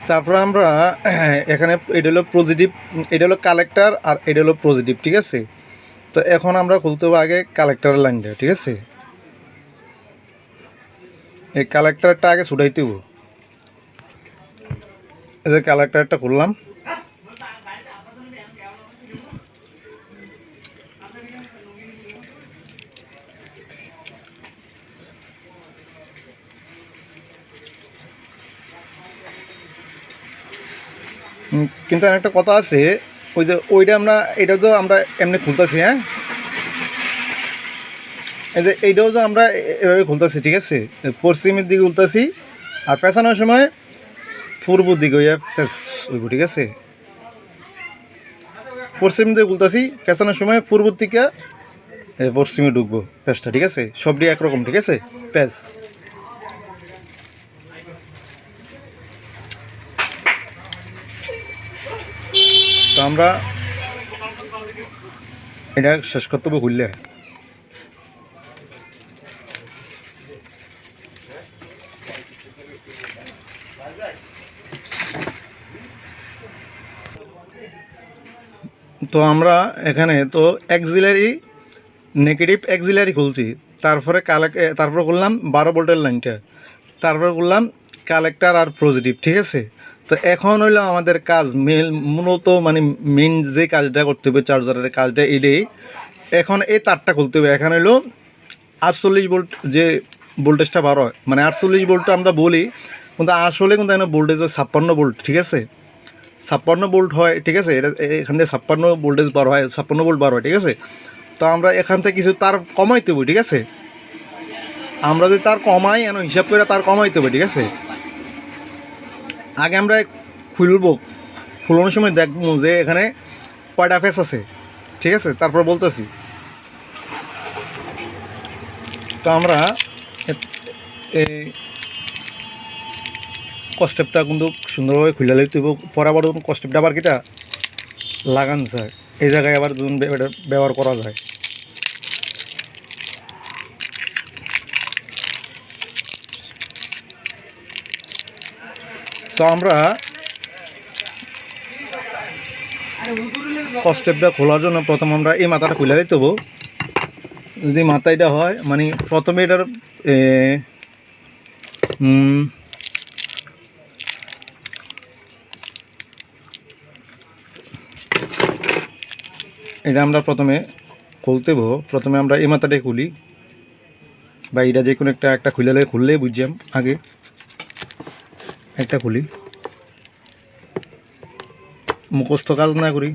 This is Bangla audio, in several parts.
তারপরে আমরা এখানে এটা হলো পজিটিভ, এটা হলো কালেক্টর আর এটা হলো পজিটিভ, ঠিক আছে। তো এখন আমরা খুলতে হবে আগে কালেক্টরের লাইনটা, ঠিক আছে। এই কালেক্টরটা আগে ছুটাইতে হবে। এই যে কালেক্টরটা খুললাম, কিন্তু একটা কথা আছে, ওই যে ওইটা আমরা এটা তো আমরা এমনি খুলতেছি, হ্যাঁ, এই যে এইটাও যে আমরা এভাবে খুলতেছি, ঠিক আছে। পশ্চিমের দিকে খুলতেছি আর পেছানোর সময় পূর্ব দিকে হইয়া ফেস হইব, ঠিক আছে। পশ্চিম দিকে খুলতেছি, পেছানোর সময় পূর্ব দিকে পশ্চিমে ঢুকবো পেঁচটা, ঠিক আছে। সবটি একরকম, ঠিক আছে, পেঁচ। তো আমরা এটা শেষ করতে হবে খুললে। তো আমরা এখানে তো অ্যাক্সিলারি নেগেটিভ অ্যাক্সিলারি খুলছি, তারপরে তারপরে করলাম 12 ভোল্টের লাইনটা, তারপরে করলাম কালেক্টর আর পজিটিভ, ঠিক আছে। তো এখন হইলো আমাদের কাজ মূলত মানে মেন যে কাজটা করতে হবে চার্জারের কাজটা এটাই। এখন এই তারটা খুলতে হবে। এখন হইলো 48 ভোল্ট যে ভোল্টেজটা বার হয়, মানে 48 ভোল্ট আমরা বলি, কিন্তু আসলে কিন্তু এখানে ভোল্টেজ 56 ভোল্ট, ঠিক আছে। 56 ভোল্ট হয়, ঠিক আছে। এটা এখান থেকে 56 ভোল্টেজ বার হয়, 56 ভোল্ট বার হয়, ঠিক আছে। তো আমরা এখান থেকে কিছু তার কমাইতে হবে, ঠিক আছে। আমরা যদি তার কমাই এন হিসাব করে তার কমাইতে হবে, ঠিক আছে। আগে আমরা খুলবো, খুলানোর সময় দেখবো যে এখানে কয়টা ফেস আছে, ঠিক আছে, তারপর বলতেছি। তো আমরা এই কস্টেপটা কিন্তু সুন্দরভাবে খুলে লইতে হবে। পরে আবার কস্টেপটা আবার কিটা লাগান যায়, এই জায়গায় আবার ব্যবহার করা যায়। তো আমরা কস্টেপটা খোলার জন্য প্রথম আমরা এই মাথাটা খুলে দিতে হবো। যদি মাথাটা হয় মানে প্রথমে এটার এটা আমরা প্রথমে খুলতে হবো। প্রথমে আমরা এই মাথাটাই খুলি, বা এটা যে কোনো একটা খুললেই বুঝলাম। আগে একটা খুলি, মুখস্থ কাজ না করি,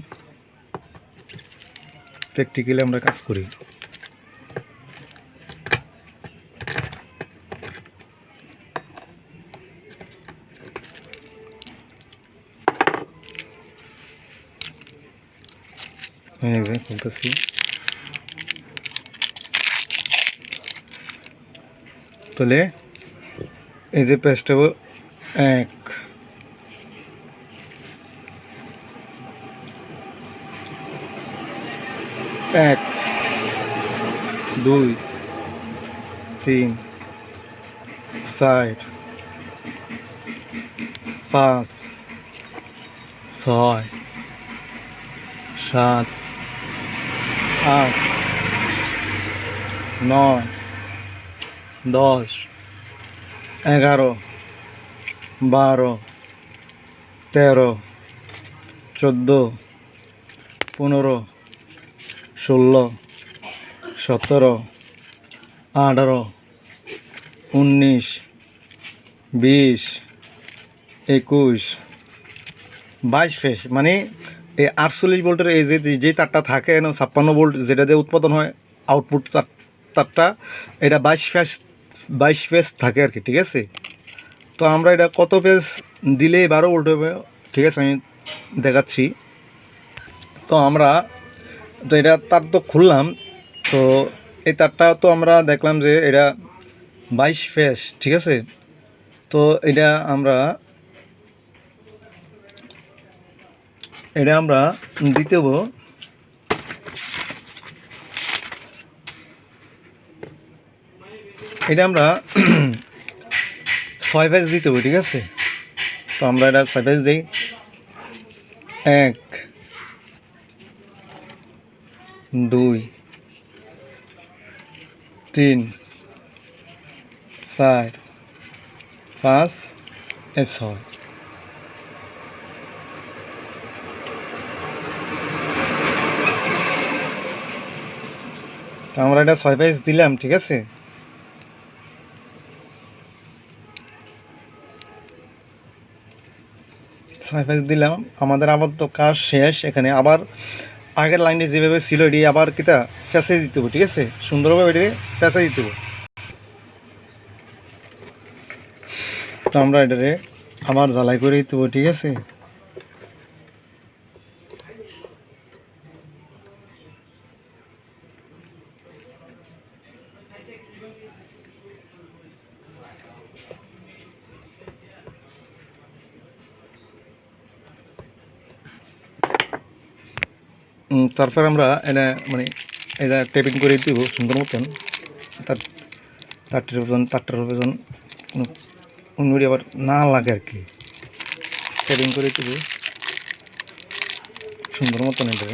প্র্যাকটিক্যালি আমরা কাজ করি। খুলতেছি, তাহলে এই যে পেজটা 1 1 2 3 4 5 6 7 8 9 10 11 12 13 14 15 16 17 18 19 20 21 22 ফেস। মানে এই 48 ভোল্টের এই যে তারটা থাকে 56 ভোল্ট যেটা দিয়ে উৎপাদন হয় আউটপুট তারটা, এটা 22 ফেস থাকে আর কি, ঠিক আছে। তো আমরা এটা কত পেজ দিলে 12 ভোল্ট হবে, ঠিক আছে, আমি দেখাচ্ছি। তো আমরা তো এটা তার তো খুললাম, তো এই তারটা তো আমরা দেখলাম যে এটা 22 ফেস, ঠিক আছে। তো এটা আমরা দিতে হবো এটা আমরা 6 ফেজ দিতে হবে, ঠিক আছে। তো আমরা এটা সাইজ দিই 1 2 3 4 5 6 তো আমরা এটা 6 পিস দিলাম, ঠিক আছে। 6 পিস দিলাম, আমাদের আবার তো কাজ শেষ। এখানে আবার আগের লাইনটি যেভাবে ছিল এটি আবার কিতা ফেঁসে দিতে হবে, ঠিক আছে, সুন্দরভাবে এটি ফেঁসে দিতে হবে। তো আমরা এটারে আবার জ্বালাই করে দিতে হবে, ঠিক আছে। তারপর আমরা এটা মানে এটা টেপিং করে দিব সুন্দর মতন। তারটার ওজন অন্যটি আবার না লাগে আর কি, টেপিং করে দিব সুন্দর মতন এটা।